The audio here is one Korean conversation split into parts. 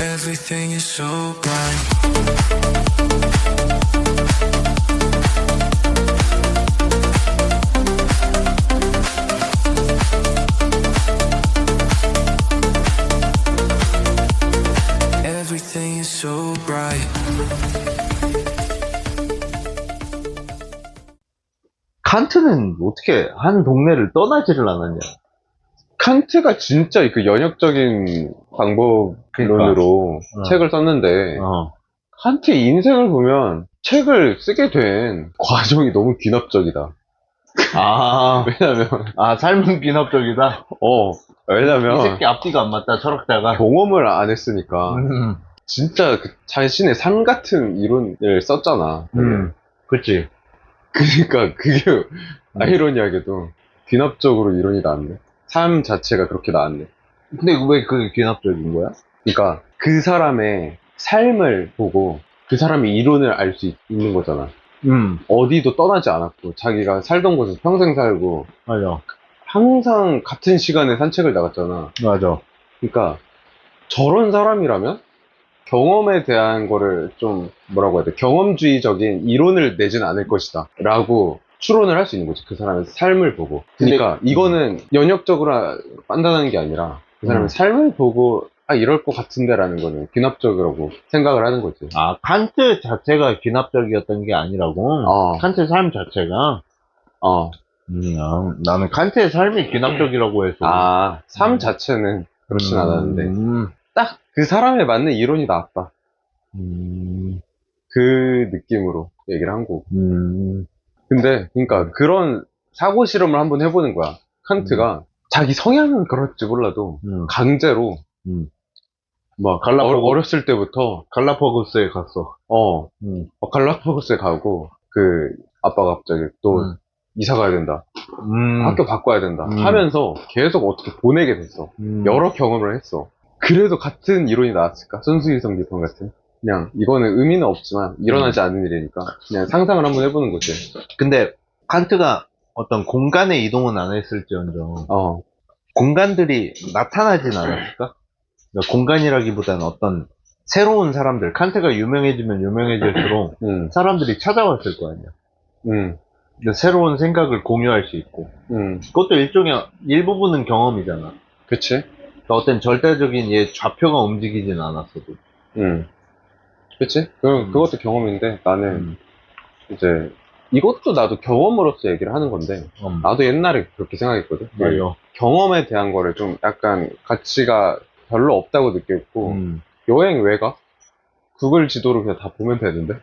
Everything is so bright. Everything is so bright. 칸트는 어떻게 한 동네를 떠나지를 않았냐? 칸트가 진짜 그 연역적인 방법론으로 책을 썼는데 칸트의 인생을 보면 책을 쓰게 된 과정이 너무 귀납적이다. 왜냐면 삶은 귀납적이다? 왜냐면 이 새끼 앞뒤가 안 맞다, 철학자가. 경험을 안 했으니까 진짜 그 자신의 삶 같은 이론을 썼잖아. 그치. 그러니까 그게 아이러니하게도 귀납적으로 이론이 나왔네. 삶 자체가 그렇게 나왔네. 근데 왜 그게 귀납적인 거야? 그러니까 그 사람의 삶을 보고 그 사람의 이론을 알 수 있는 거잖아. 어디도 떠나지 않았고 자기가 살던 곳에서 평생 살고 맞아. 항상 같은 시간에 산책을 나갔잖아. 맞아. 그러니까 저런 사람이라면 경험에 대한 거를 좀 뭐라고 해야 돼, 경험주의적인 이론을 내지는 않을 것이다 라고 추론을 할 수 있는 거지. 그 사람의 삶을 보고. 그러니까 이거는 연역적으로 판단하는 게 아니라 그 사람의 삶을 보고 이럴 것 같은데 라는 거는 귀납적이라고 생각을 하는 거지. 칸트 자체가 귀납적이었던 게 아니라고? 칸트의 삶 자체가? 나는 칸트의 삶이 귀납적이라고 해서. 삶 자체는 그렇진 않았는데 딱 그 사람에 맞는 이론이 나왔다. 그 느낌으로 얘기를 한 거고. 근데 그러니까 그런 사고 실험을 한번 해보는 거야. 칸트가 자기 성향은 그럴지 몰라도 강제로 막 어렸을 때부터 갈라파고스에 갔어. 갈라파고스에 가고 그 아빠가 갑자기 또 이사 가야 된다, 학교 바꿔야 된다 하면서 계속 어떻게 보내게 됐어. 여러 경험을 했어. 그래도 같은 이론이 나왔을까? 손수이성 비판 같은. 그냥 이거는 의미는 없지만 일어나지 않는 일이니까 그냥 상상을 한번 해보는 거지. 근데 칸트가 어떤 공간에 이동은 안 했을지언정 공간들이 나타나진 않았을까? 그러니까 공간이라기보다는 어떤 새로운 사람들, 칸트가 유명해지면 유명해질수록 사람들이 찾아왔을 거 아니야. 그러니까 새로운 생각을 공유할 수 있고 그것도 일종의 일부분은 경험이잖아. 그치? 그러니까 어떤 절대적인 좌표가 움직이진 않았어도. 그치? 그것도 경험인데 나는 이제 이것도 나도 경험으로서 얘기를 하는 건데 나도 옛날에 그렇게 생각했거든. 경험에 대한 거를 좀 약간 가치가 별로 없다고 느꼈고 여행 왜 가? 구글 지도로 그냥 다 보면 되는데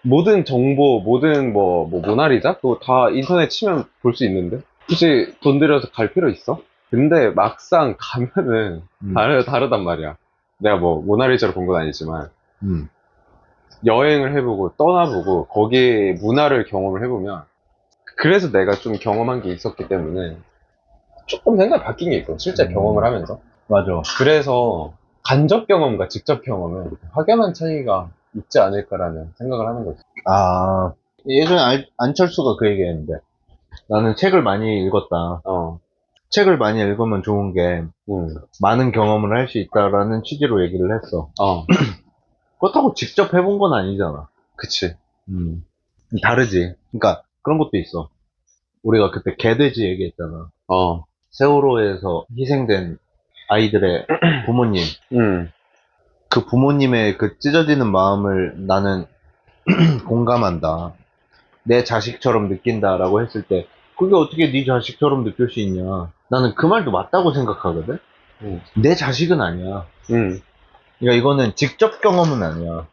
모든 정보, 모든 뭐 모나리자? 그거 다 인터넷 치면 볼 수 있는데 굳이 돈 들여서 갈 필요 있어? 근데 막상 가면은 다르단 말이야. 내가 뭐 모나리자로 본 건 아니지만 여행을 해보고 떠나보고 거기에 문화를 경험을 해보면, 그래서 내가 좀 경험한 게 있었기 때문에 조금 생각이 바뀐 게 있거든, 실제 경험을 하면서. 맞아. 그래서 간접 경험과 직접 경험은 확연한 차이가 있지 않을까라는 생각을 하는 거지. 예전에 안철수가 그 얘기했는데 나는 책을 많이 읽었다. 책을 많이 읽으면 좋은 게 많은 경험을 할 수 있다라는 취지로 얘기를 했어. 그렇다고 직접 해본 건 아니잖아. 그치. 다르지. 그러니까 그런 것도 있어. 우리가 그때 개돼지 얘기했잖아. 세월호에서 희생된 아이들의 부모님. 그 부모님의 그 찢어지는 마음을 나는 공감한다. 내 자식처럼 느낀다라고 했을 때 그게 어떻게 네 자식처럼 느낄 수 있냐. 나는 그 말도 맞다고 생각하거든. 내 자식은 아니야. 그러니까 이거는 직접 경험은 아니야.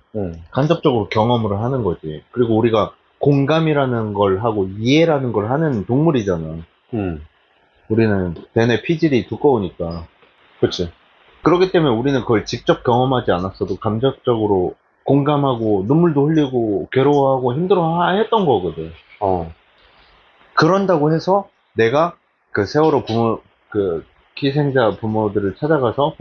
간접적으로 경험을 하는 거지. 그리고 우리가 공감이라는 걸 하고 이해라는 걸 하는 동물이잖아. 우리는 대뇌 피질이 두꺼우니까. 그치. 그렇기 때문에 우리는 그걸 직접 경험하지 않았어도 감정적으로 공감하고 눈물도 흘리고 괴로워하고 힘들어했던 거거든. 그런다고 해서 내가 그 세월호 그 희생자 부모님들을 찾아가서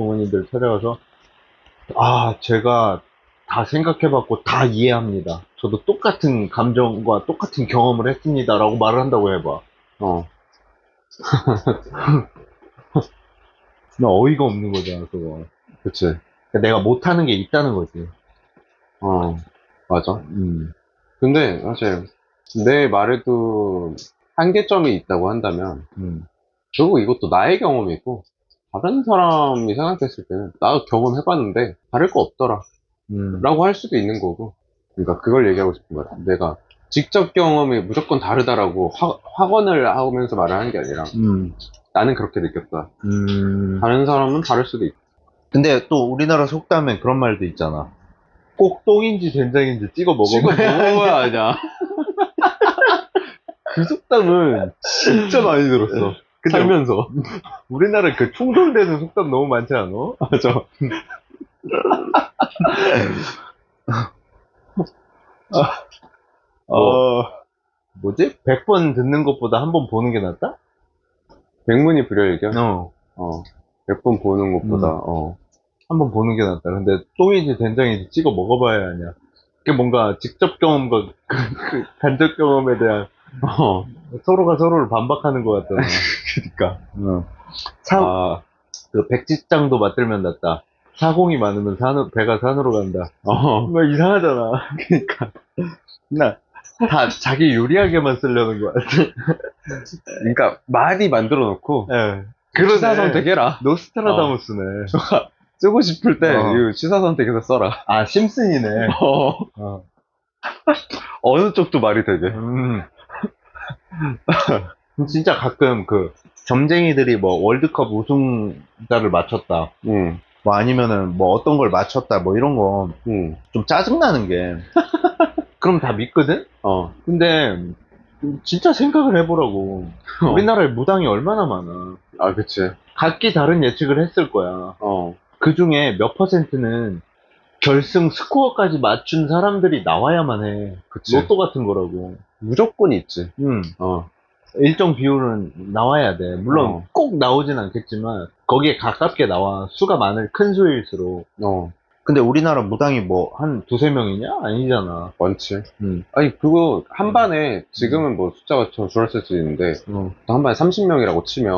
제가 다 생각해봤고 다 이해합니다. 저도 똑같은 감정과 똑같은 경험을 했습니다라고 말을 한다고 해봐. 나 어이가 없는 거잖아, 그거. 그치. 그러니까 내가 못하는 게 있다는 거지. 맞아. 근데 사실 내 말에도 한계점이 있다고 한다면 결국 이것도 나의 경험이고 다른 사람이 생각했을 때는 나도 경험해봤는데 다를 거 없더라 라고 할 수도 있는 거고. 그러니까 그걸 얘기하고 싶은 거야. 내가 직접 경험이 무조건 다르다라고 확언을 하면서 말을 하는 게 아니라 나는 그렇게 느꼈다. 다른 사람은 다를 수도 있고. 근데 또 우리나라 속담에 그런 말도 있잖아. 꼭 똥인지 된장인지 찍어 먹어봐야 하냐. 그 속담은 진짜 많이 들었어. 살면서. 우리나라 그 충돌되는 속담 너무 많지 않아? 맞아. 뭐지? 100번 듣는 것보다 한 번 보는 게 낫다? 백문이 불여일견? 100번 보는 것보다, 한 번 보는 게 낫다. 근데 똥인지 된장인지 찍어 먹어봐야 하냐. 그게 뭔가 직접 경험과 그 간접 경험에 대한 서로가 서로를 반박하는 것 같잖아. 그니까. 그 백지장도 맞들면 낫다. 사공이 많으면 배가 산으로 간다. 뭐 이상하잖아. 그니까. 다 자기 유리하게만 쓰려는 거야. 그러니까 많이 만들어 놓고 그러네. 선택해라. 노스트라다무스네. 쓰고 싶을 때 이거 취사 선택해서 써라. 심슨이네. 어느 쪽도 말이 되게. 진짜 가끔 그 점쟁이들이 뭐 월드컵 우승자를 맞췄다. 뭐 아니면은 뭐 어떤 걸 맞췄다. 뭐 이런 거 좀 짜증나는 게. 그럼 다 믿거든? 근데 진짜 생각을 해보라고. 우리나라에 무당이 얼마나 많아. 그치. 각기 다른 예측을 했을 거야. 그 중에 몇 퍼센트는 결승 스코어까지 맞춘 사람들이 나와야만 해. 그치. 로또 같은 거라고. 무조건 있지. 일정 비율은 나와야 돼. 물론 꼭 나오진 않겠지만 거기에 가깝게 나와. 수가 큰 수일수록. 근데 우리나라 무당이 뭐 한 두세 명이냐? 아니잖아. 많지. 아니 그거 한 반에 지금은 뭐 숫자가 더 줄었을 수 있는데 한 반에 30명이라고 치면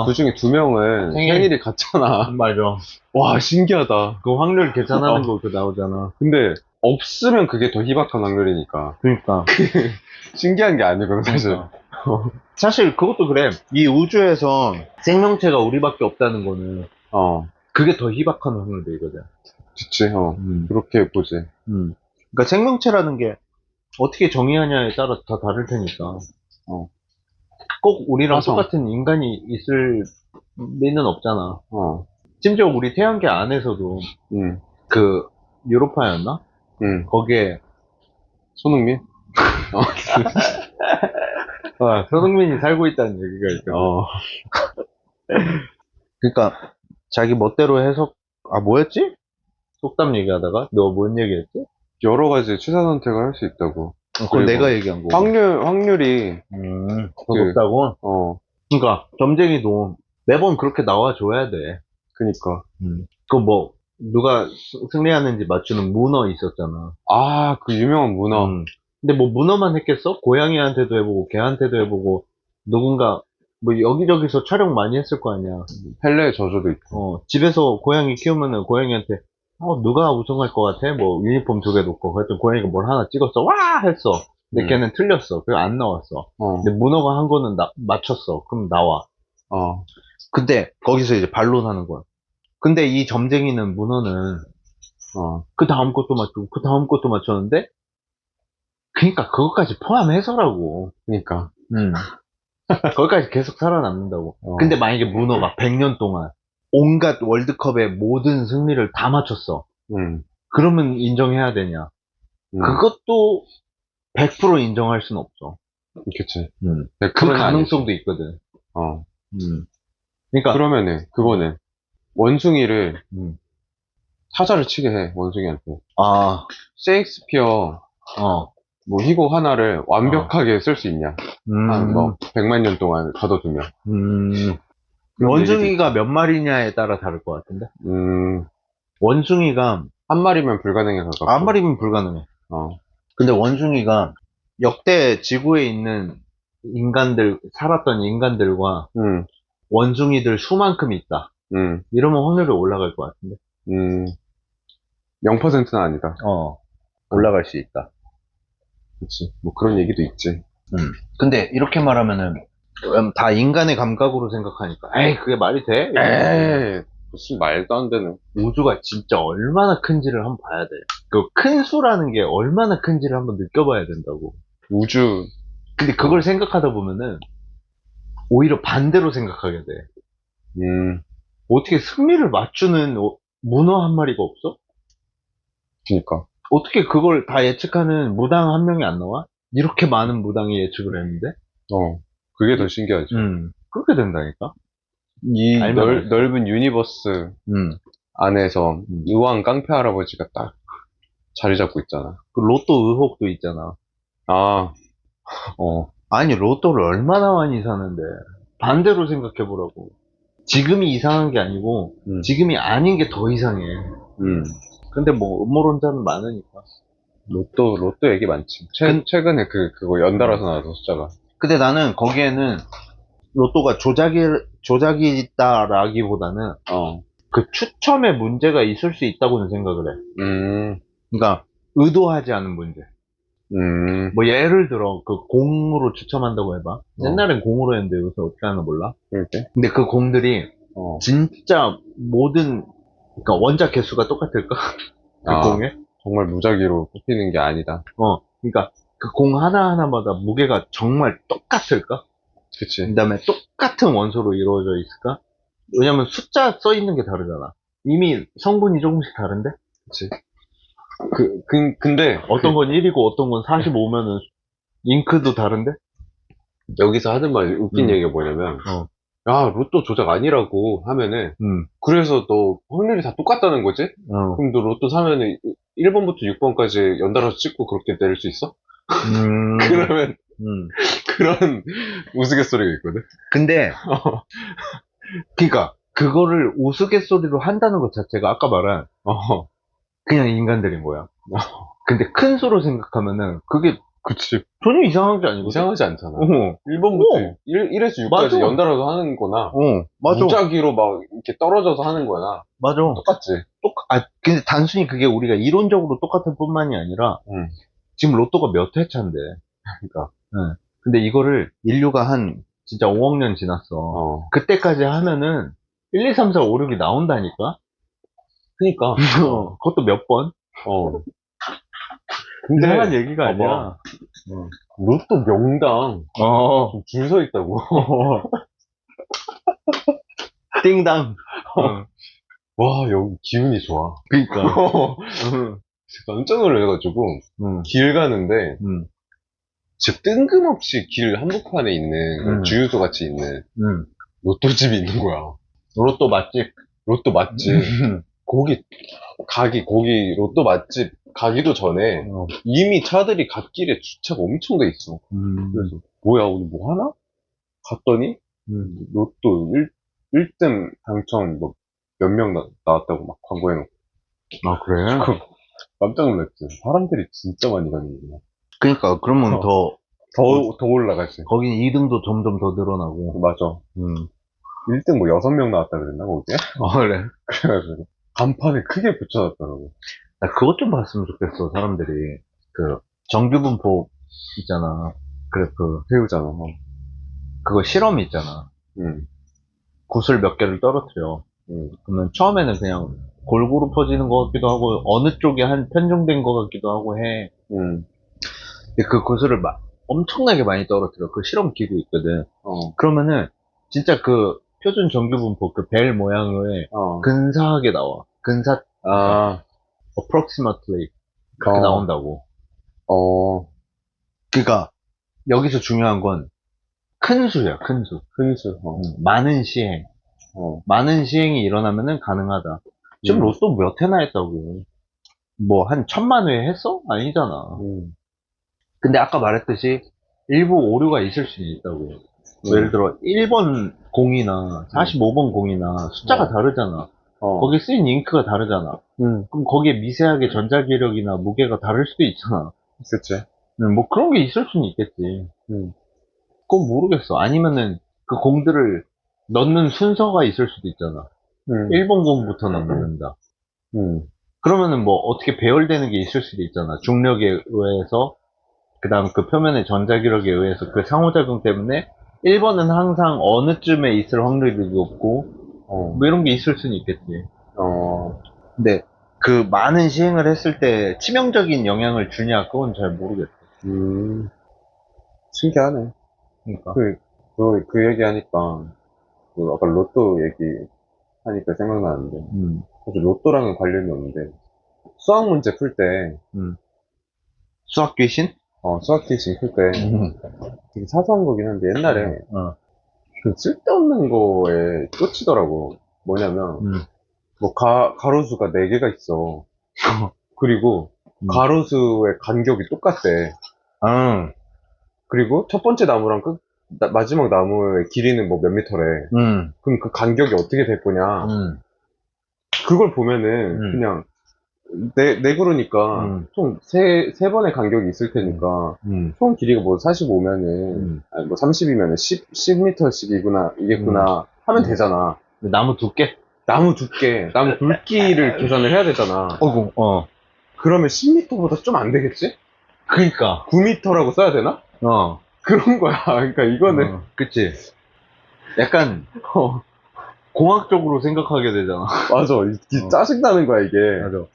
그 중에 2명은 생일이 같잖아. 맞아. 와 신기하다. 그 확률 계산하는 거 그 나오잖아. 근데 없으면 그게 더 희박한 확률이니까. 그러니까. 신기한 게 아니거든 사실. 사실 그것도 그래. 이 우주에서 생명체가 우리밖에 없다는 거는 그게 더 희박한 확률이거든. 그치, 그렇게 보지. 그러니까 생명체라는 게 어떻게 정의하냐에 따라 다 다를 테니까. 꼭 우리랑 똑같은 인간이 있을 리는 없잖아. 심지어 우리 태양계 안에서도 그 유로파였나? 거기에 손흥민? 손흥민이 살고 있다는 얘기가 있어. 그러니까 자기 멋대로 해석. 뭐였지? 속담 얘기하다가 너 뭔 얘기했지? 여러 가지 취사 선택을 할 수 있다고. 그건 내가 얘기한 거고. 확률이 더 높다고? 그러니까 점쟁이도 매번 그렇게 나와줘야 돼. 그니까. 그 뭐 누가 승리하는지 맞추는 문어 있었잖아. 그 유명한 문어. 근데 뭐 문어만 했겠어? 고양이한테도 해보고 개한테도 해보고 누군가 뭐 여기저기서 촬영 많이 했을 거 아니야. 펠레의 저주도 있고. 집에서 고양이 키우면은 고양이한테 누가 우승할 것 같아? 뭐 유니폼 2개 놓고 그랬더니 고양이가 뭘 하나 찍었어. 와! 했어. 근데 걔는 틀렸어. 그래서 안 나왔어. 근데 문어가 한 거는 맞췄어. 그럼 나와. 근데 거기서 이제 반론하는 거야. 근데 이 점쟁이는 문어는 그 다음 것도 맞추고 그 다음 것도 맞췄는데 그러니까 그것까지 포함해서라고. 그니까. 거기까지 계속 살아남는다고. 근데 만약에 문어가 100년 동안 온갖 월드컵의 모든 승리를 다 맞췄어. 그러면 인정해야 되냐? 그것도 100% 인정할 수는 없어. 그치. 그 가능성도 있거든. 그러니까 그러면은 그거는 원숭이를 타자를 치게 해, 원숭이한테. 아, 셰익스피어, 뭐, 희곡 하나를 완벽하게 쓸 수 있냐. 한, 뭐, 100만 년 동안 가둬두면. 원숭이가 몇 마리냐에 따라 다를 것 같은데? 원숭이가, 한 마리면 불가능해, 가깝고. 한 마리면 불가능해. 근데 원숭이가 역대 지구에 있는 살았던 인간들과 원숭이들 수만큼 있다. 이러면 확률이 올라갈 것 같은데? 0%는 아니다. 올라갈 수 있다. 그치. 뭐 그런 얘기도 있지. 근데 이렇게 말하면은, 다 인간의 감각으로 생각하니까, 에이, 그게 말이 돼? 에이, 무슨 말도 안 되는. 우주가 진짜 얼마나 큰지를 한번 봐야 돼. 그 큰 수라는 게 얼마나 큰지를 한번 느껴봐야 된다고. 우주. 근데 그걸 생각하다 보면은, 오히려 반대로 생각하게 돼. 어떻게 승리를 맞추는 문어 한 마리가 없어? 그니까. 어떻게 그걸 다 예측하는 무당 한 명이 안 나와? 이렇게 많은 무당이 예측을 했는데? 그게 더 신기하지. 그렇게 된다니까? 이 넓은 유니버스 안에서 의왕 깡패 할아버지가 딱 자리 잡고 있잖아. 그 로또 의혹도 있잖아. 아니, 로또를 얼마나 많이 사는데. 반대로 생각해보라고. 지금이 이상한 게 아니고, 지금이 아닌 게 더 이상해. 근데 뭐, 음모론자는 많으니까. 로또 얘기 많지. 최근에 그거 연달아서 나왔던 숫자가. 근데 나는 거기에는 로또가 조작이 있다라기보다는, 그 추첨에 문제가 있을 수 있다고는 생각을 해. 그러니까, 의도하지 않은 문제. 뭐, 예를 들어, 그 공으로 추첨한다고 해봐. 옛날엔 공으로 했는데 요새 어떻게 하나 몰라? 근데 그 공들이, 진짜 그러니까 원작 개수가 똑같을까? 그 공에? 정말 무작위로 뽑히는 게 아니다. 그러니까 그 공 하나하나마다 무게가 정말 똑같을까? 그치. 그 다음에 똑같은 원소로 이루어져 있을까? 왜냐면 숫자 써 있는 게 다르잖아. 이미 성분이 조금씩 다른데? 그치. 근데 어떤 건 1이고 어떤 건 45면은 잉크도 다른데? 여기서 하는 말 웃긴 얘기가 뭐냐면, 야, 로또 조작 아니라고 하면은, 그래서 너 확률이 다 똑같다는 거지? 그럼 너 로또 사면은 1번부터 6번까지 연달아서 찍고 그렇게 내릴 수 있어? 그러면, 그런 우스갯소리가 있거든? 근데, 그니까, 그거를 우스갯소리로 한다는 것 자체가 아까 말한, 그냥 인간들인 거야. 근데 큰 수로 생각하면은, 그게, 그치. 전혀 이상한 게 아니고. 이상하지 않잖아. 1번부터 1에서 6까지 맞아. 연달아서 하는 거나, 맞아. 무작위로 막 이렇게 떨어져서 하는 거나, 맞아. 똑같지. 근데 단순히 그게 우리가 이론적으로 똑같을 뿐만이 아니라, 지금 로또가 몇 회차인데. 그러니까. 근데 이거를 인류가 진짜 5억 년 지났어. 그때까지 하면은, 1, 2, 3, 4, 5, 6이 나온다니까? 그니까. 그것도 몇 번? 근데, 이상한 얘기가 아니야. 로또 명당, 줄 서 있다고. 띵당. 와, 여기 기운이 좋아. 그니까. 깜짝 놀래가지고, 길 가는데, 진짜 뜬금없이 길 한복판에 있는, 주유소 같이 있는, 로또집이 있는 거야. 로또 맛집. 로또 맛집. 거기 로또 맛집 가기도 전에, 이미 차들이 갓길에 주차가 엄청 돼 있어. 그래서, 뭐야, 오늘 뭐 하나? 갔더니, 로또 1등 당첨 몇 명 나왔다고 막 광고해놓고. 아, 그래? 깜짝 놀랐지. 사람들이 진짜 많이 다니는구나. 그니까, 그러면 더 올라가지. 거긴 2등도 점점 더 늘어나고. 맞아. 1등 뭐 6명 나왔다 그랬나, 거기에? 그래. 그래가지고, 간판에 크게 붙여놨더라고. 나 그것 좀 봤으면 좋겠어, 사람들이. 정규분포 있잖아. 그래프. 세우잖아. 그거 실험 있잖아. 구슬 몇 개를 떨어뜨려. 그러면 처음에는 그냥 골고루 퍼지는 것 같기도 하고, 어느 쪽에 편중된 것 같기도 하고 해. 근데 그 구슬을 엄청나게 많이 떨어뜨려. 그 실험 기구 있거든. 그러면은, 진짜 그 표준 정규분포, 그 벨 모양의 근사하게 나와. approximately. 그렇게 나온다고. 그러니까, 여기서 중요한 건, 큰 수야, 큰 수. 큰 수. 많은 시행. 많은 시행이 일어나면은 가능하다. 지금 로또 몇 회나 했다고. 뭐, 한 1000만 회 했어? 아니잖아. 근데 아까 말했듯이, 일부 오류가 있을 수는 있다고. 예를 들어, 1번 공이나 45번 공이나 숫자가 다르잖아. 거기 쓰인 잉크가 다르잖아. 그럼 거기에 미세하게 전자기력이나 무게가 다를 수도 있잖아. 그치. 뭐 그런 게 있을 수는 있겠지. 그건 모르겠어. 아니면은 그 공들을 넣는 순서가 있을 수도 있잖아. 1번 공부터 넣는다. 그러면은 뭐 어떻게 배열되는 게 있을 수도 있잖아. 중력에 의해서, 그 다음 그 표면의 전자기력에 의해서 그 상호작용 때문에 1번은 항상 어느 쯤에 있을 확률이 높고, 뭐 이런 게 있을 수는 있겠지. 근데 그 많은 시행을 했을 때 치명적인 영향을 주냐, 그건 잘 모르겠어. 신기하네. 그러니까. 그 얘기하니까, 아까 로또 얘기하니까 생각나는데, 사실 로또랑은 관련이 없는데, 수학 문제 풀 때, 수학 귀신? 수학 퀴즈 풀 때, 되게 사소한 거긴 한데, 옛날에, 그 쓸데없는 거에 꽂히더라고. 뭐냐면, 뭐, 가로수가 4개가 있어. 그리고, 가로수의 간격이 똑같대. 그리고 첫 번째 나무랑 마지막 나무의 길이는 뭐 몇 미터래. 그럼 그 간격이 어떻게 될 거냐. 그걸 보면은 그냥 네 그루니까 총 세 번의 간격이 있을 테니까 총 길이가 뭐 45면은 아니 뭐 30이면은 10m씩이구나 이겠구나 하면 되잖아. 나무 두께? 나무 굵기를 계산을 해야 되잖아. 그러면 10m보다 좀 안 되겠지? 그니까. 9m라고 써야 되나? 그런 거야. 그러니까 이거는 그치. 약간 공학적으로 생각하게 되잖아. 맞아. 짜증나는 거야, 이게. 맞아.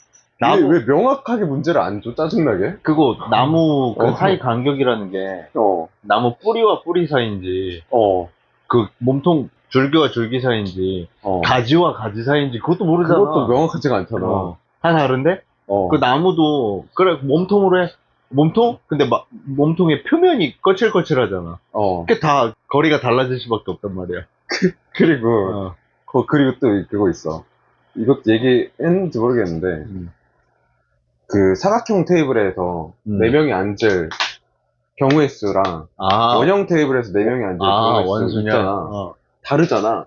왜 명확하게 문제를 안 줘? 짜증나게? 그거 나무 그 사이 간격이라는 게 나무 뿌리와 뿌리 사이인지 그 몸통 줄기와 줄기 사이인지 가지와 가지 사이인지 그것도 모르잖아. 그것도 명확하지가 않잖아. 다 다른데? 그 나무도 그래 몸통으로 해. 몸통? 근데 몸통의 표면이 거칠거칠하잖아. 그게 다 거리가 달라질 수밖에 없단 말이야. 그리고 그리고 또 그거 있어. 이것도 얘기했는지 모르겠는데 그 사각형 테이블에서 4명이 앉을 경우의 수랑 원형 테이블에서 4명이 앉을 경우의 수 있잖아. 다르잖아.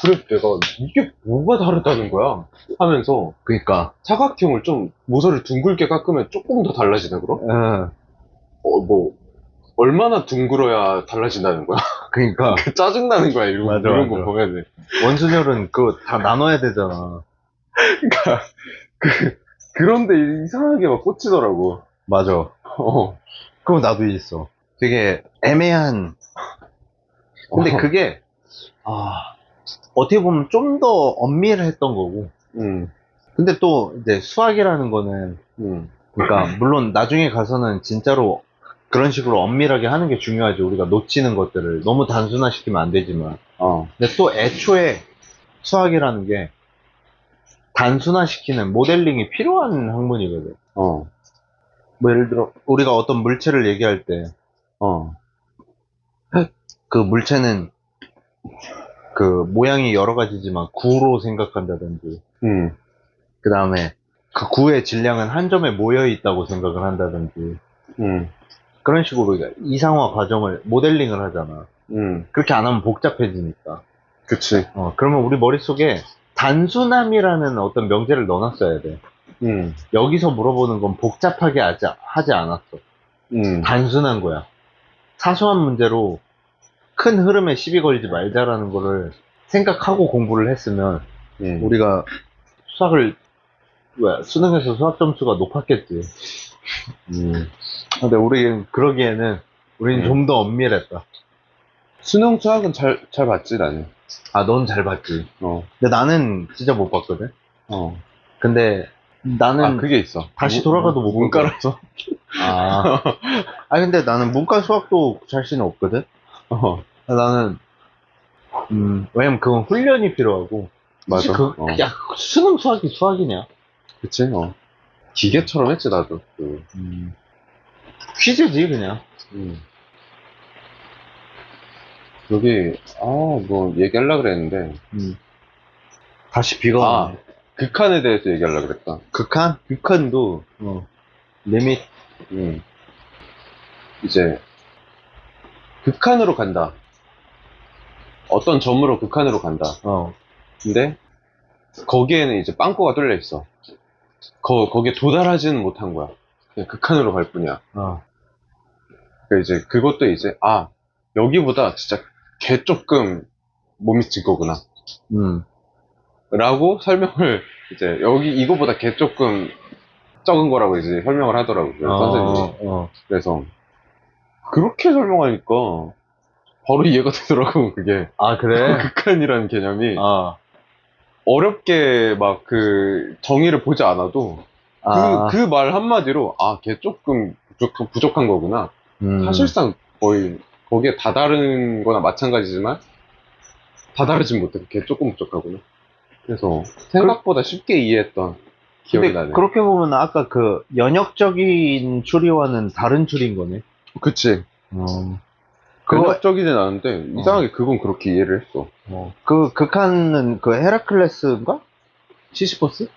그래서 내가 이게 뭐가 다르다는 거야 하면서 그니까 사각형을 좀 모서리를 둥글게 깎으면 조금 더 달라지나 그럼? 뭐 얼마나 둥글어야 달라진다는 거야? 그니까 짜증나는 거야 이런 거 보면은. 원순열은 그거 다 나눠야 되잖아. 그러니까 그런데 이상하게 막 꽂히더라고. 맞아. 그거 나도 있어. 되게 애매한. 근데 그게 어떻게 보면 좀 더 엄밀했던 거고. 근데 또 이제 수학이라는 거는 그러니까 물론 나중에 가서는 진짜로 그런 식으로 엄밀하게 하는 게 중요하지. 우리가 놓치는 것들을 너무 단순화시키면 안 되지만. 근데 또 애초에 수학이라는 게 단순화시키는 모델링이 필요한 학문이거든. 뭐 예를 들어 우리가 어떤 물체를 얘기할 때 그 물체는 그 모양이 여러 가지지만 구로 생각한다든지 그 다음에 그 구의 질량은 한 점에 모여 있다고 생각을 한다든지 그런 식으로 우리가 이상화 과정을 모델링을 하잖아. 그렇게 안 하면 복잡해지니까. 그치. 그러면 우리 머릿속에 단순함이라는 어떤 명제를 넣어놨어야 돼. 여기서 물어보는 건 복잡하게 하지 않았어. 단순한 거야. 사소한 문제로 큰 흐름에 시비 걸지 말자라는 거를 생각하고 공부를 했으면 우리가 수능에서 수학 점수가 높았겠지. 근데 그러기에는 우리는 좀 더 엄밀했다. 수능 수학은 잘 봤지 나는. 넌 잘 봤지. 근데 나는 진짜 못 봤거든. 근데 나는 그게 있어. 다시 돌아가도 못 문과라서. 근데 나는 문과 수학도 자신 없거든. 나는 왜냐면 그건 훈련이 필요하고. 맞아. 야, 수능 수학이 수학이냐? 그치. 기계처럼 했지 나도. 퀴즈지 그냥. 여기 뭐 얘기하려고 그랬는데 다시 비가 오네. 극한에 대해서 얘기하려고 그랬다. 극한? 극한도, 리밋, 이제, 극한으로 간다. 어떤 점으로 극한으로 간다. 근데, 거기에는 이제 빵꾸가 뚫려 있어. 거기에 도달하지는 못한 거야. 그냥 극한으로 갈 뿐이야. 그러니까 이제, 그것도 이제, 아, 여기보다 진짜 개 조금 못 미친 거구나. 라고 설명을, 이제, 이거보다 개 조금 적은 거라고 이제 설명을 하더라고요. 선생님이. 그래서, 그렇게 설명하니까, 바로 이해가 되더라고, 그게. 아, 그래? 극한이라는 개념이. 어렵게 막 정의를 보지 않아도, 그 말 한마디로, 아, 걔 조금 부족한 거구나. 사실상 거의, 거기에 다다른 거나 마찬가지지만, 다다르진 못해. 걔 조금 부족하구나. 그래서, 생각보다 쉽게 이해했던 기억이 근데 나네. 그렇게 보면 아까 그 연역적인 추리와는 다른 추리인 거네. 그치. 근접적이진 않은데, 이상하게 그건 그렇게 이해를 했어. 그 극한은 그 헤라클레스인가? 시시포스?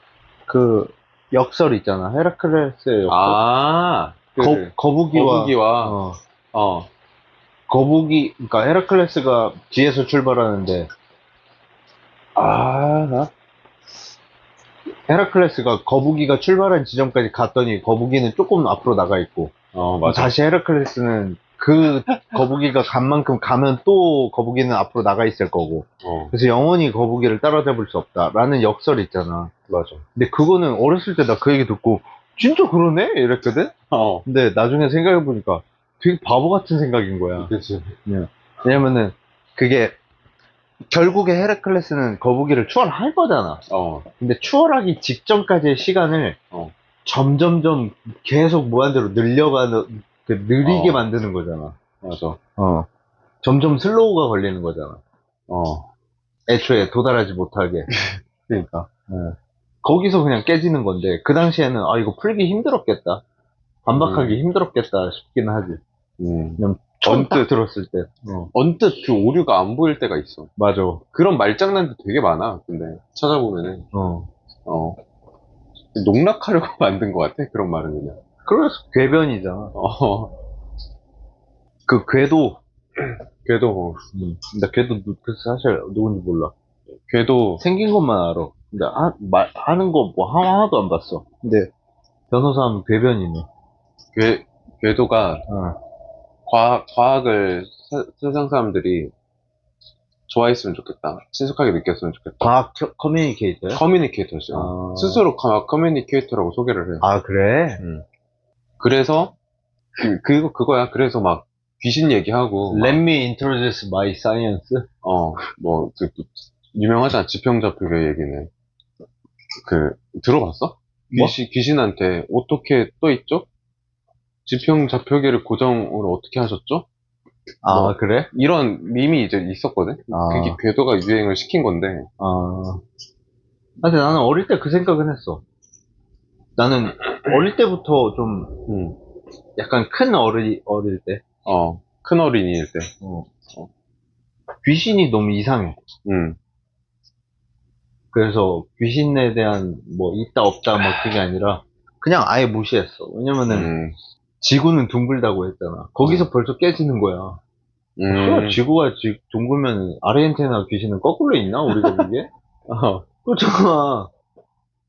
그 역설 있잖아. 헤라클레스의 역설. 아, 거북이와 거북이, 그러니까 헤라클레스가 뒤에서 출발하는데, 헤라클레스가 거북이가 출발한 지점까지 갔더니 거북이는 조금 앞으로 나가 있고, 맞아. 다시 헤라클레스는 그 거북이가 간 만큼 가면 또 거북이는 앞으로 나가 있을 거고, 그래서 영원히 거북이를 따라잡을 수 없다라는 역설이 있잖아. 맞아. 근데 그거는 어렸을 때 나 그 얘기 듣고 진짜 그러네? 이랬거든? 근데 나중에 생각해보니까 되게 바보 같은 생각인 거야. 그치. 왜냐면은 그게 결국에 헤라클레스는 거북이를 추월할 거잖아. 근데 추월하기 직전까지의 시간을 점점점 계속 무한대로 늘려가는, 느리게 만드는 거잖아. 맞아. 점점 슬로우가 걸리는 거잖아. 애초에 도달하지 못하게. 그러니까. 거기서 그냥 깨지는 건데, 그 당시에는, 아, 이거 풀기 힘들었겠다. 반박하기 힘들었겠다 싶긴 하지. 그냥 처음 딱 들었을 때. 언뜻 그 오류가 안 보일 때가 있어. 맞아. 그런 말장난도 되게 많아. 근데 찾아보면은 농락하려고 만든 것 같아. 그런 말은 그냥. 그래서 궤변이잖아. 그 궤도. 나 궤도 사실 누군지 몰라. 궤도 생긴 것만 알아. 근데 하는 거 뭐 하나도 안 봤어. 근데 변호사는 궤변이네. 궤도가 과학을 세상 사람들이 좋아했으면 좋겠다. 친숙하게 느꼈으면 좋겠다. 과학 커뮤니케이터야? 커뮤니케이터죠. 스스로 과학 커뮤니케이터라고 소개를 해. 아, 그래? 그래서 그거야. 그래서 막 귀신 얘기하고 Let me introduce my science. 유명하잖아. 지평좌표계 얘기는. 들어봤어? 뭐? 귀신한테 어떻게 떠있죠? 지평좌표계를 고정으로 어떻게 하셨죠? 그래? 이런 밈이 이제 있었거든? 그게 궤도가 유행을 시킨 건데. 근데 나는 어릴 때 그 생각은 했어. 나는 어릴 때부터 좀, 약간 큰 어릴 때. 큰 어린이일 때. 귀신이 너무 이상해. 그래서 귀신에 대한 뭐 있다 없다 뭐 그게 아니라 그냥 아예 무시했어. 왜냐면은 지구는 둥글다고 했잖아. 거기서 벌써 깨지는 거야. 지구가 둥글면 아르헨티나 귀신은 거꾸로 있나? 우리가 보기에? 그렇잖아.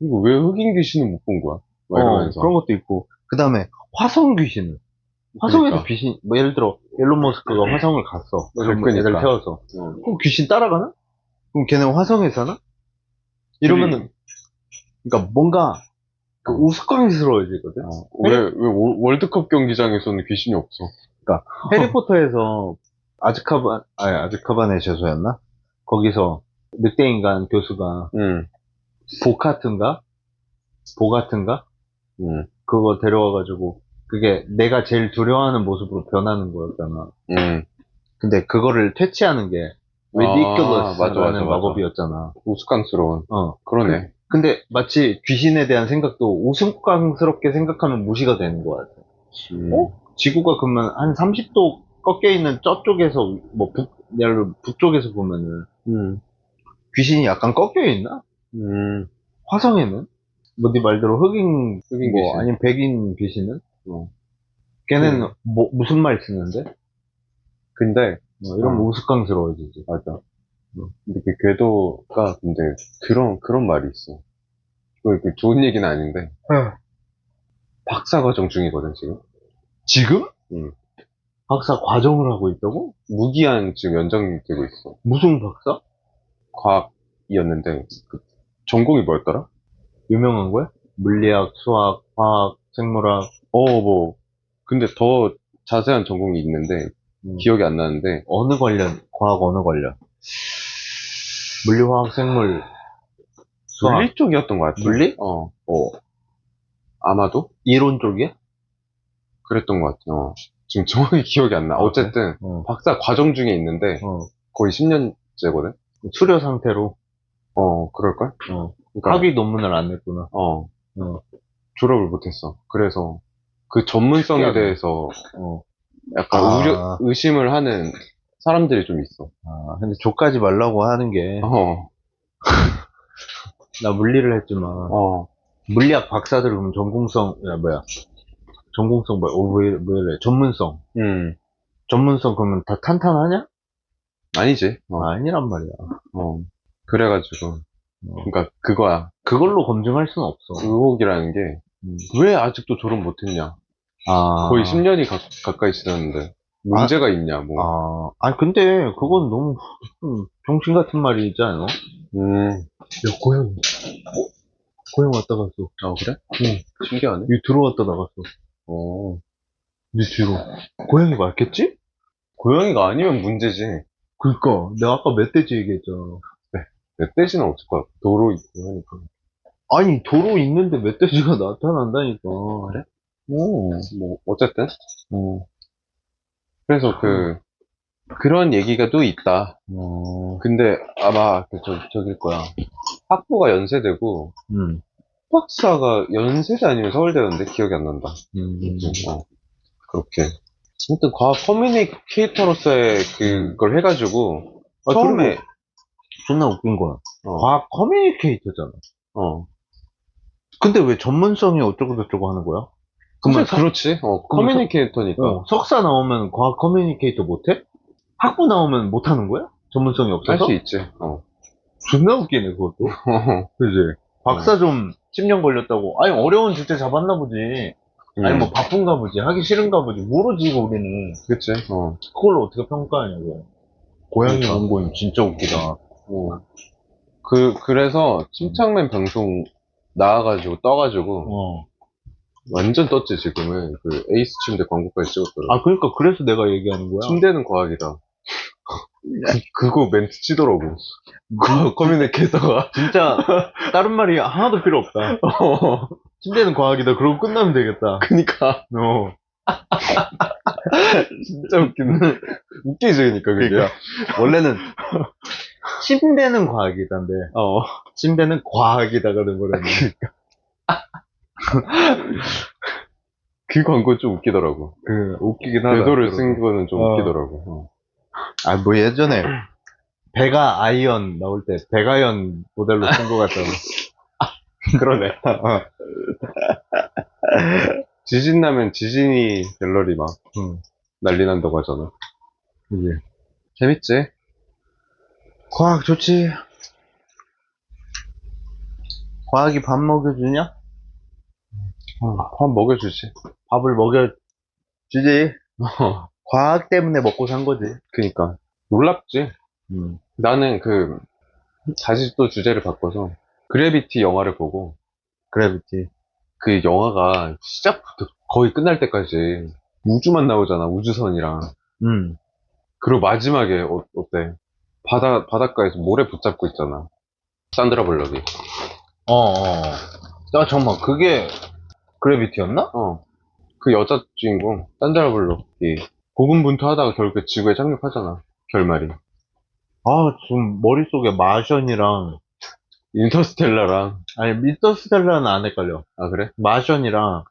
이거 왜 흑인 귀신은 못 본 거야? 막 이러면서. 그런 것도 있고. 그 다음에 화성 귀신은. 화성에서 그러니까. 귀신, 뭐 예를 들어 일론 머스크가 화성을 갔어. 그러니까. 애들 태워서. 그럼 귀신 따라가나? 그럼 걔는 화성에 사나? 이러면은, 그러니까 뭔가 우스꽝스러워지거든. 왜 월드컵 경기장에서는 귀신이 없어? 그러니까 해리포터에서 아즈카반의 죄수였나? 거기서 늑대인간 교수가 보카트인가? 그거 데려와가지고 그게 내가 제일 두려워하는 모습으로 변하는 거였잖아. 근데 그거를 퇴치하는 게 ridiculous라는 마법이었잖아. 우스꽝스러운. 그러네. 근데 마치 귀신에 대한 생각도 우스꽝스럽게 생각하면 무시가 되는 것 같아. 지구가 그러면 한 30도 꺾여 있는 저쪽에서 뭐 북쪽에서 보면은 귀신이 약간 꺾여 있나? 화성에는? 뭐, 네 말대로 흑인, 흑인 뭐, 귀신. 아니면 백인 귀신은? 어. 걔는 뭐, 무슨 말 쓰는데? 근데, 이러면 우스꽝스러워지지. 맞아. 근데 그 궤도가, 근데, 그런 말이 있어. 그 좋은 얘기는 아닌데, 박사과정 중이거든, 지금. 지금? 응. 박사 과정을 하고 있다고? 무기한 지금 연장되고 있어. 무슨 박사? 과학이었는데, 전공이 뭐였더라? 유명한 거야? 물리학, 수학, 화학, 생물학. 근데 더 자세한 전공이 있는데, 기억이 안 나는데, 어느 관련? 과학 어느 관련? 물리, 화학, 생물, 수학. 물리 쪽이었던 것 같아. 물리? 아마도? 이론 쪽이야? 그랬던 것 같아. 지금 정확히 기억이 안 나. 어쨌든, 박사 과정 중에 있는데, 거의 10년째거든? 수료 상태로. 그럴걸? 그러니까, 학위 논문을 안 냈구나. 졸업을 못했어. 그래서, 그 전문성에 신기하네. 대해서, 약간 의심을 하는 사람들이 좀 있어. 근데 족까지 말라고 하는 게, 나 물리를 했지만, 물리학 박사들 그러면 전공성, 전공성 왜, 전문성. 전문성 그러면 다 탄탄하냐? 아니지. 아니란 말이야. 그래가지고, 그러니까 그거야. 그걸로 검증할 수는 없어. 의혹이라는 게, 왜 아직도 졸업 못했냐? 거의 10년이 가까이 지났는데, 문제가 있냐, 뭐. 근데 그건 너무 병신 같은 말이지 않아? 야, 고양이. 고양이 왔다 갔어. 그래? 응. 신기하네. 여기 들어왔다 나갔어. 네 뒤로. 고양이 맞겠지? 고양이가 아니면 문제지. 그니까, 내가 아까 멧돼지 얘기했잖아. 멧돼지는 없을 거야. 도로 있고 하니까. 아니, 도로 있는데 멧돼지가 나타난다니까. 그래? 뭐, 어쨌든. 그래서 그런 얘기가 또 있다. 근데 아마, 저길 거야. 학부가 연세대고, 박사가 연세대 아니면 서울대였는데 기억이 안 난다. 그렇게. 아무튼 과학 커뮤니케이터로서의 그걸 해가지고, 처음에, 존나 웃긴 거야. 과학 커뮤니케이터잖아. 근데 왜 전문성이 어쩌고저쩌고 하는 거야? 그러면 그렇지. 커뮤니케이터니까. 석사 나오면 과학 커뮤니케이터 못해? 학부 나오면 못하는 거야? 전문성이 없어서? 할 수 있지. 존나 웃기네, 그것도. 그지? 박사 좀 10년 걸렸다고. 아니, 어려운 주제 잡았나 보지. 아니, 뭐 바쁜가 보지. 하기 싫은가 보지. 모르지, 이거 우리는. 그치. 그걸로 어떻게 평가하냐고. 고양이 원고임 진짜 웃기다. 그래서 침착맨 방송 나와가지고 떠가지고 완전 떴지 지금은. 그 에이스 침대 광고까지 찍었더라고. 그러니까 그래서 내가 얘기하는 거야. 침대는 과학이다. 그거 멘트 치더라고. 커뮤니케이터가. 진짜 다른 말이 하나도 필요 없다. 침대는 과학이다. 그러고 끝나면 되겠다. 그니까. 진짜 웃기네. 웃기지, 그러니까. 원래는 침대는 과학이다인데. 침대는 과학이다가 된거라네. 그 광고 좀 웃기더라고. 웃기긴 하다. 궤도를 쓴 거는 좀 웃기더라고. 뭐 예전에 배가 아이언 나올 때 배가연 모델로 쓴 거 같잖아. 그러네. 지진 나면 지진이 갤러리 막 난리 난다고 하잖아. 그지. 재밌지? 과학 좋지. 과학이 밥 먹여주냐? 밥 먹여주지. 밥을 먹여주지. 과학 때문에 먹고 산 거지. 그니까. 놀랍지? 나는 다시 또 주제를 바꿔서, 그래비티 영화를 보고, 그래비티. 그 영화가 시작부터 거의 끝날 때까지 우주만 나오잖아, 우주선이랑. 그리고 마지막에, 어때? 바닷가에서 모래 붙잡고 있잖아. 산드라 블럭이. 잠깐만, 그게 그래비티였나? 그 여자 주인공, 산드라 블럭이 고군분투하다가 결국에 지구에 착륙하잖아, 결말이. 지금 머릿속에 마션이랑, 인터스텔라랑. 아니, 인터스텔라는 안 헷갈려. 그래? 마션이랑,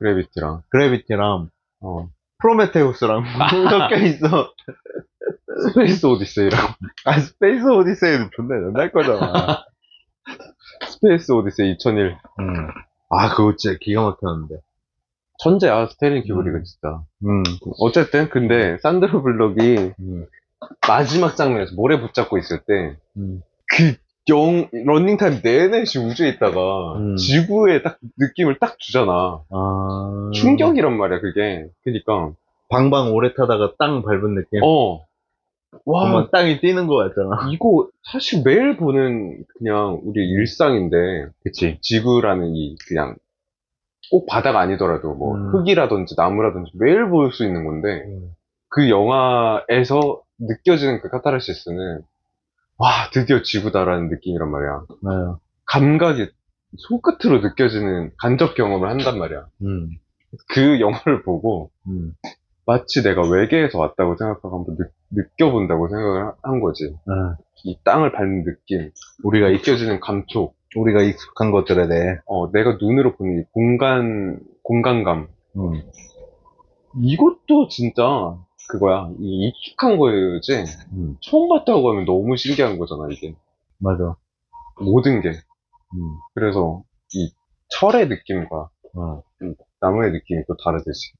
그래비티랑, 프로메테우스랑 섞여 있어. 스페이스 오디세이랑. 스페이스 오디세이는 존나 옛날 거잖아. 스페이스 오디세이 2001. 아, 그거 진짜 기가 막혔는데. 천재야, 스탠리 큐브릭은 진짜. 어쨌든, 근데, 산드로 블럭이 마지막 장면에서 모래 붙잡고 있을 때, 그 러닝타임 내내 우주에 있다가, 지구에 딱 느낌을 딱 주잖아. 아. 충격이란 말이야, 그게. 그니까. 방방 오래 타다가 땅 밟은 느낌? 와, 정말 땅이 뛰는 거 같잖아. 이거 사실 매일 보는 그냥 우리 일상인데, 그치. 지구라는 이 그냥 꼭 바다가 아니더라도 뭐 흙이라든지 나무라든지 매일 볼 수 있는 건데, 그 영화에서 느껴지는 그 카타르시스는 와, 드디어 지구다라는 느낌이란 말이야. 맞아요. 감각이 손끝으로 느껴지는 간접 경험을 한단 말이야. 그 영화를 보고 마치 내가 외계에서 왔다고 생각하고 한번 느껴본다고 생각을 한 거지. 이 땅을 밟는 느낌, 우리가 느껴지는 감촉, 우리가 익숙한 것들에 대해. 내가 눈으로 보는 이 공간감. 이것도 진짜 그거야. 이 익숙한 거지. 처음 봤다고 하면 너무 신기한 거잖아, 이게. 맞아. 모든 게. 그래서 이 철의 느낌과 이 나무의 느낌이 또 다르듯이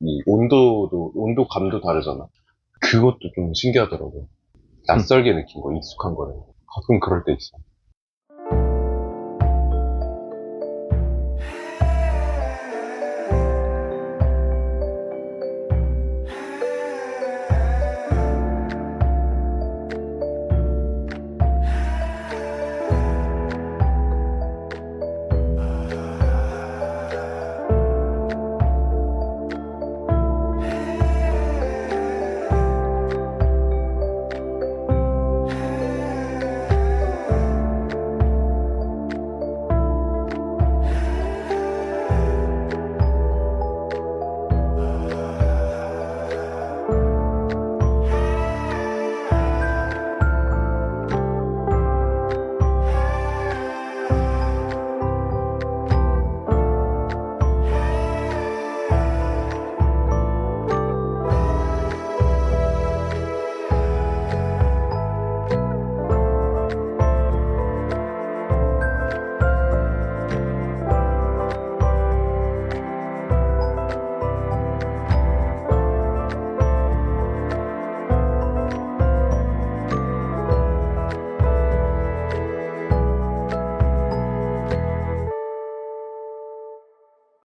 이 온도감도 다르잖아. 그것도 좀 신기하더라고. 낯설게 느낀 거, 익숙한 거는. 가끔 그럴 때 있어.